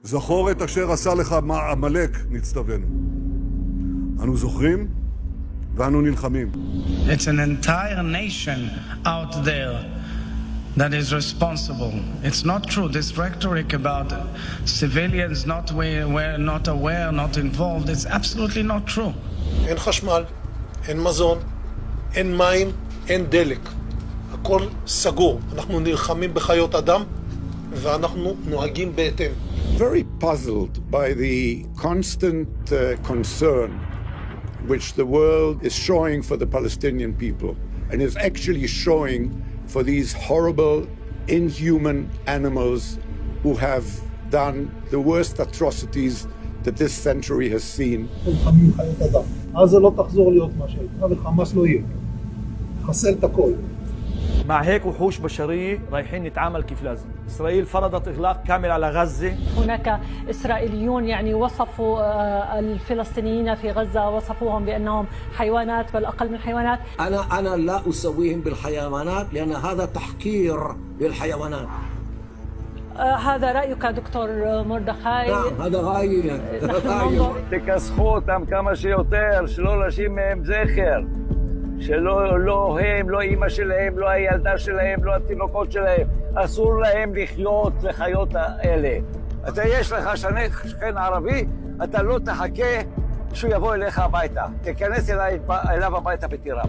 זכור את אשר עשה לך עמלק, נצטווינו. אנו זוכרים ואנו נלחמים. It's an entire nation out there that is responsible. It's not true. This rhetoric about civilians not aware, not involved, it's absolutely not true. אין חשמל, אין מזון, אין מים, אין דלק. הכל סגור. אנחנו נלחמים בחיות אדם ואנחנו נוהגים בהתאם. Very puzzled by the constant concern which the world is showing for the Palestinian people and is actually showing for these horrible, inhuman animals who have done the worst atrocities that this century has seen. נלחמים חיות אדם. עזה לא תחזור להיות מה שהייתה וחמאס לא יהיה. חסל את הכל. مع هيك وحوش بشرية رايحين نتعامل كيف لازم. إسرائيل فرضت إغلاق كامل على غزة. هناك إسرائيليون يعني وصفوا الفلسطينيين في غزة وصفوهم بأنهم حيوانات بل أقل من حيوانات. أنا لا أسويهم بالحيوانات لأن هذا تحقير للحيوانات. هذا رأيك دكتور مردخاي؟ نعم هذا رأيي. תכסחו אותם כמה שיותר, שלא נשים מהם זכר. שלא הם, לא אמא שלהם, לא הילדה שלהם, לא התינוקות שלהם. אסור להם לחיות לחיות האלה. יש לך שכן ערבי, אתה לא תחכה שהוא יבוא אליך הביתה. תיכנס אליו הביתה ותירה.